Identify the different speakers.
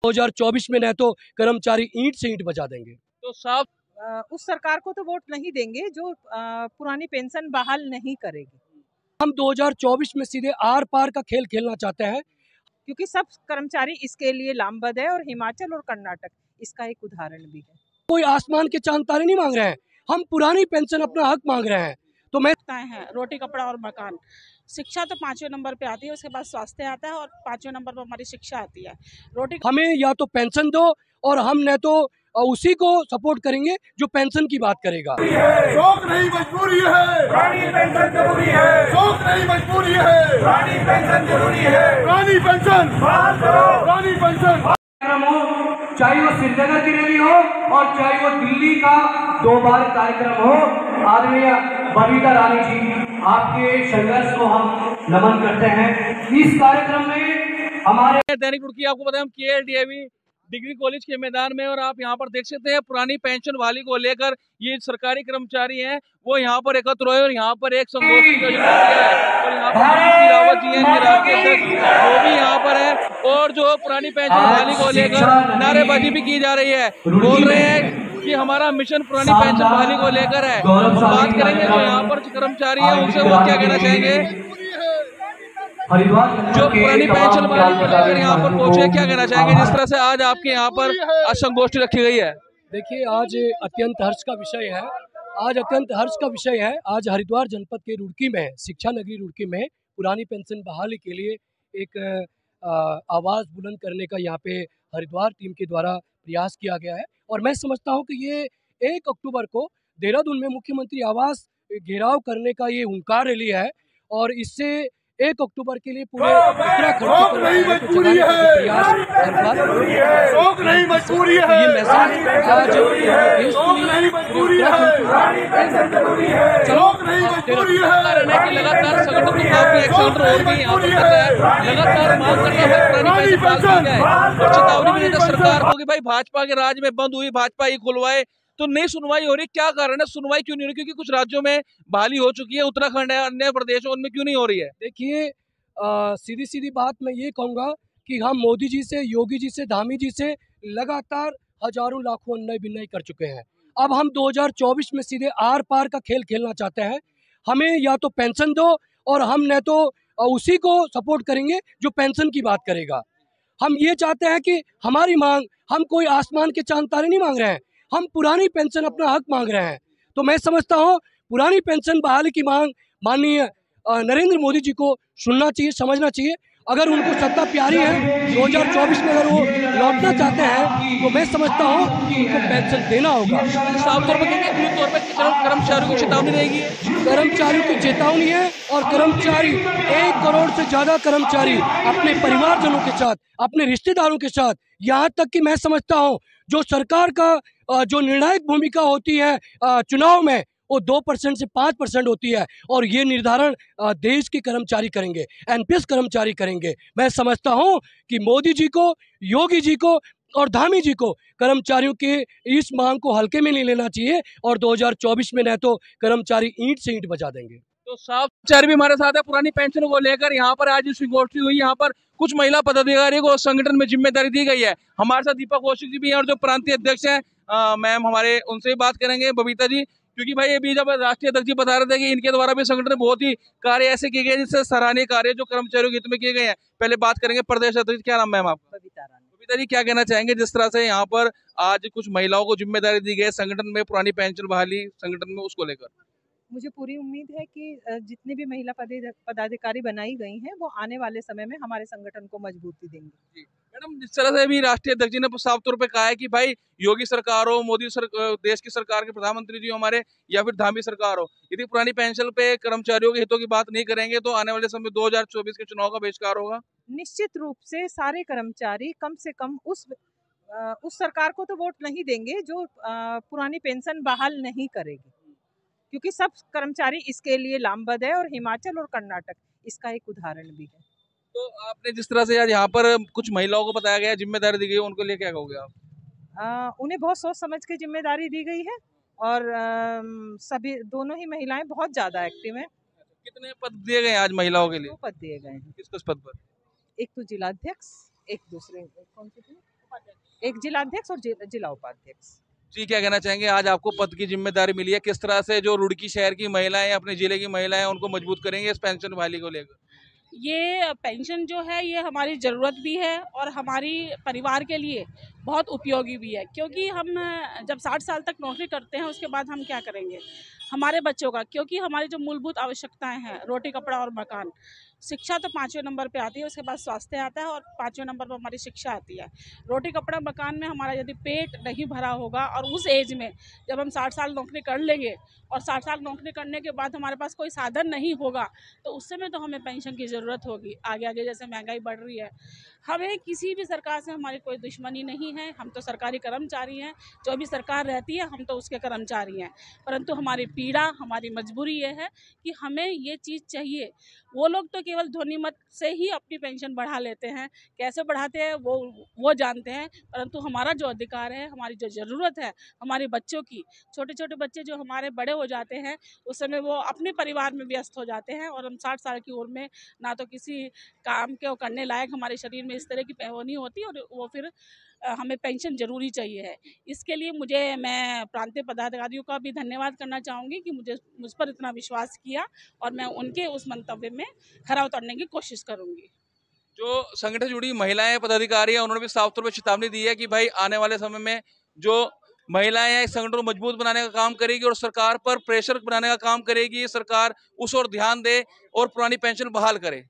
Speaker 1: 2024 में न तो कर्मचारी ईंट से ईंट बजा देंगे।
Speaker 2: तो साफ
Speaker 3: उस सरकार को तो वोट नहीं देंगे जो पुरानी पेंशन बहाल नहीं करेगी।
Speaker 1: हम 2024 में सीधे आर पार का खेल खेलना चाहते हैं,
Speaker 3: क्योंकि सब कर्मचारी इसके लिए लामबद्ध है और हिमाचल और कर्नाटक इसका एक उदाहरण भी है।
Speaker 1: कोई आसमान के चांद तारे नहीं मांग रहे हैं, हम पुरानी पेंशन अपना हक मांग रहे हैं। तो मैं
Speaker 4: है रोटी कपड़ा और मकान। शिक्षा तो 5वें नंबर पे आती है, उसके बाद स्वास्थ्य आता है और 5वें नंबर पर हमारी शिक्षा आती है।
Speaker 1: हमें या तो पेंशन दो और हम न तो उसी को सपोर्ट करेंगे जो पेंशन की बात करेगा।
Speaker 5: शौक नहीं मजबूरी है, पुरानी पेंशन जरूरी है। शौक नहीं मजबूरी है, पुरानी पेंशन जरूरी है। पुरानी पेंशन बहाल करो, पुरानी पेंशन।
Speaker 6: कार्यक्रम हो, चाहे वो श्रीनगर की रैली हो और चाहे वो दिल्ली का 2 बार कार्यक्रम हो, आदरणीय बबीता रानी जी आपके संघर्ष को हम नमन करते हैं। इस कार्यक्रम में हमारे
Speaker 2: दैनिक रुड़की आपको बताएं, हम KLDAV डिग्री कॉलेज के मैदान में, और आप यहाँ पर देख सकते हैं पुरानी पेंशन बहाली को लेकर ये सरकारी कर्मचारी हैं वो यहाँ पर एकत्र हुए और यहाँ पर एक संगोष्ठी का आयोजन किया है। और यहाँ पर रावत जी हैं, राष्ट्रीय अध्यक्ष वो भी यहाँ पर है, और जो पुरानी पेंशन बहाली को लेकर नारेबाजी भी की जा रही है। बोल रहे हैं कि हमारा मिशन पुरानी पेंशन बहाली को लेकर है। बात करेंगे जो यहाँ पर कर्मचारी है उनसे, वो क्या कहना चाहेंगे जो पुरानी पेंशन बहाली को लेकर यहाँ पर पहुंचे, क्या कहना चाहेंगे जिस तरह से आज आपके यहाँ पर संगोष्ठी रखी गई है?
Speaker 1: देखिए, आज अत्यंत हर्ष का विषय है। आज हरिद्वार जनपद के रुड़की में, शिक्षा नगरी रुड़की में पुरानी पेंशन बहाली के लिए एक आवाज़ बुलंद करने का यहाँ पे हरिद्वार टीम के द्वारा प्रयास किया गया है। और मैं समझता हूँ कि ये 1 अक्टूबर को देहरादून में मुख्यमंत्री आवास घेराव करने का ये हुंकार रैली है, और इससे 1 अक्टूबर के लिए पूरे उत्तराखंड
Speaker 5: शौक नहीं मजबूरी है, शौक नहीं मजबूरी है।
Speaker 1: ये मैसेज आज
Speaker 5: शौक नहीं मजबूरी है, शौक नहीं मजबूरी है।
Speaker 2: लगातार संगठन को काफी एक संगठन और भी यहाँ पर कर रहा है, लगातार मांग कर रहा है पुरानी पेंशन बहाल की जाए, और चेतावनी भी देता सरकार को कि भाई भाजपा के राज में बंद हुई, भाजपा ही खुलवाए, तो नहीं सुनवाई हो रही। क्या कारण है, सुनवाई क्यों नहीं हो रही? क्योंकि कुछ राज्यों में बहाली हो चुकी है, उत्तराखंड है, अन्य प्रदेशों उनमें क्यों नहीं हो रही है?
Speaker 1: देखिए, सीधी सीधी बात मैं ये कहूँगा कि हम मोदी जी से, योगी जी से, धामी जी से लगातार हजारों लाखों अन्याय बिन्याय कर चुके हैं। अब हम 2024 में सीधे आर पार का खेल खेलना चाहते हैं। हमें या तो पेंशन दो और हम न तो उसी को सपोर्ट करेंगे जो पेंशन की बात करेगा। हम ये चाहते हैं कि हमारी मांग, हम कोई आसमान के चांद तारे नहीं मांग रहे हैं, हम पुरानी पेंशन अपना हक मांग रहे हैं। तो मैं समझता हूँ पुरानी पेंशन बहाली की मांग माननीय नरेंद्र मोदी जी को सुनना चाहिए, समझना चाहिए। अगर उनको सत्ता प्यारी है, 2024 में अगर वो लौटना चाहते हैं, तो मैं समझता हूँ कि उनको पेंशन देना होगा।
Speaker 2: साफ तौर पर तौर पर कर्मचारियों की चेतावनी रहेगी,
Speaker 1: कर्मचारियों की चेतावनी है, और कर्मचारी 1 करोड़ से ज़्यादा कर्मचारी अपने परिवारजनों के साथ, अपने रिश्तेदारों के साथ, यहाँ तक कि मैं समझता हूँ जो सरकार का जो निर्णायक भूमिका होती है चुनाव में, वो 2% से 5% होती है, और ये निर्धारण देश के कर्मचारी करेंगे, NPS कर्मचारी करेंगे। मैं समझता हूँ कि मोदी जी को, योगी जी को और धामी जी को कर्मचारियों के इस मांग को हल्के में नहीं लेना चाहिए, और 2024 में न तो कर्मचारी ईंट से ईंट बजा देंगे।
Speaker 2: तो साफ कर्मचारी भी हमारे साथ है पुरानी पेंशन को लेकर। यहाँ पर आज संगोष्ठी हुई, यहाँ पर कुछ महिला पदाधिकारियों को संगठन में जिम्मेदारी दी गई है। हमारे साथ दीपक कौशिक जी भी हैं, और जो प्रांतीय अध्यक्ष हैं मैम हमारे, उनसे भी बात करेंगे, बबीता जी, क्योंकि भाई ये भी जब राष्ट्रीय अध्यक्ष जी बता रहे थे कि इनके द्वारा भी संगठन में बहुत ही कार्य ऐसे किए गए जिससे सराहनीय कार्य जो कर्मचारियों के हित में किए गए हैं। पहले बात करेंगे प्रदेश अध्यक्ष, क्या नाम मैम आपका? बबीता जी, क्या कहना चाहेंगे जिस तरह से यहाँ पर आज कुछ महिलाओं को जिम्मेदारी दी गई संगठन में पुरानी पेंशन बहाली संगठन में, उसको लेकर?
Speaker 3: मुझे पूरी उम्मीद है कि जितनी भी महिला पदाधिकारी बनाई गई हैं वो आने वाले समय में हमारे संगठन को मजबूती देंगी।
Speaker 2: मैडम, जिस तरह से अभी राष्ट्रीय अध्यक्ष जी ने साफ तौर पे कहा है कि भाई योगी सरकार हो, देश की सरकार के प्रधानमंत्री जी हमारे, या फिर धामी सरकार हो, यदि पुरानी पेंशन पे कर्मचारियों के हितों की बात नहीं करेंगे तो आने वाले समय 2024 के चुनाव का बहिष्कार होगा।
Speaker 3: निश्चित रूप से सारे कर्मचारी कम से कम उस सरकार को तो वोट नहीं देंगे जो पुरानी पेंशन बहाल नहीं करेगी, क्योंकि सब कर्मचारी इसके लिए लामबद्ध है और हिमाचल और कर्नाटक इसका एक उदाहरण भी है।
Speaker 2: तो आपने जिस तरह से आज यहाँ पर कुछ महिलाओं को बताया गया, जिम्मेदारी दी गई, उनको लिए क्या कहोगे आप?
Speaker 3: उन्हें बहुत सोच समझ के जिम्मेदारी दी गई है, और सभी दोनों ही महिलाएं बहुत ज्यादा एक्टिव हैं।
Speaker 2: कितने पद दिए गए आज महिलाओं के लिए?
Speaker 3: 2 पद दिए गए हैं।
Speaker 2: किस किस पद पर?
Speaker 3: एक तो जिलाध्यक्ष, एक दूसरे कौन से थे? एक जिलाध्यक्ष और जिला उपाध्यक्ष।
Speaker 2: जी, क्या कहना चाहेंगे, आज आपको पद की जिम्मेदारी मिली है, किस तरह से जो रुड़की शहर की महिलाएं, अपने जिले की महिलाएं, उनको मजबूत करेंगे इस पेंशन बहाली को लेकर?
Speaker 4: ये पेंशन जो है ये हमारी ज़रूरत भी है और हमारी परिवार के लिए बहुत उपयोगी भी है, क्योंकि हम जब 60 साल तक नौकरी करते हैं उसके बाद हम क्या करेंगे हमारे बच्चों का, क्योंकि हमारी जो मूलभूत आवश्यकताएं हैं रोटी कपड़ा और मकान, शिक्षा तो 5वें नंबर पे आती है, उसके बाद स्वास्थ्य आता है और 5वें नंबर पर हमारी शिक्षा आती है। रोटी कपड़ा मकान में हमारा यदि पेट नहीं भरा होगा और उस एज में जब हम 60 साल नौकरी कर लेंगे और 60 साल नौकरी करने के बाद हमारे पास कोई साधन नहीं होगा तो उस समय तो हमें पेंशन की ज़रूरत होगी। आगे आगे जैसे महंगाई बढ़ रही है, हमें किसी भी सरकार से हमारी कोई दुश्मनी नहीं है, हम तो सरकारी कर्मचारी हैं, जो भी सरकार रहती है हम तो उसके कर्मचारी हैं, परंतु हमारी पीड़ा, हमारी मजबूरी ये है कि हमें ये चीज़ चाहिए। वो लोग तो केवल ध्वनि मत से ही अपनी पेंशन बढ़ा लेते हैं, कैसे बढ़ाते हैं वो जानते हैं, परंतु हमारा जो अधिकार है, हमारी जो ज़रूरत है, हमारे बच्चों की, छोटे छोटे बच्चे जो हमारे बड़े हो जाते हैं उस समय वो अपने परिवार में व्यस्त हो जाते हैं और हम 60 साल की उम्र में ना तो किसी काम के करने लायक हमारे शरीर में इस तरह की नहीं होती और वो फिर हमें पेंशन ज़रूरी चाहिए है। इसके लिए मैं प्रांतीय पदाधिकारियों का भी धन्यवाद करना चाहूँगी कि मुझ पर इतना विश्वास किया और मैं उनके उस मंतव्य में खरा उतरने की कोशिश करूँगी।
Speaker 2: जो संगठन से जुड़ी महिलाएं पदाधिकारी हैं उन्होंने भी साफ तौर पर चेतावनी दी है कि भाई आने वाले समय में जो महिलाएं हैं इस संगठन को मजबूत बनाने का काम करेगी और सरकार पर प्रेशर बनाने का काम करेगी, सरकार उस ओर ध्यान दे और पुरानी पेंशन बहाल करे।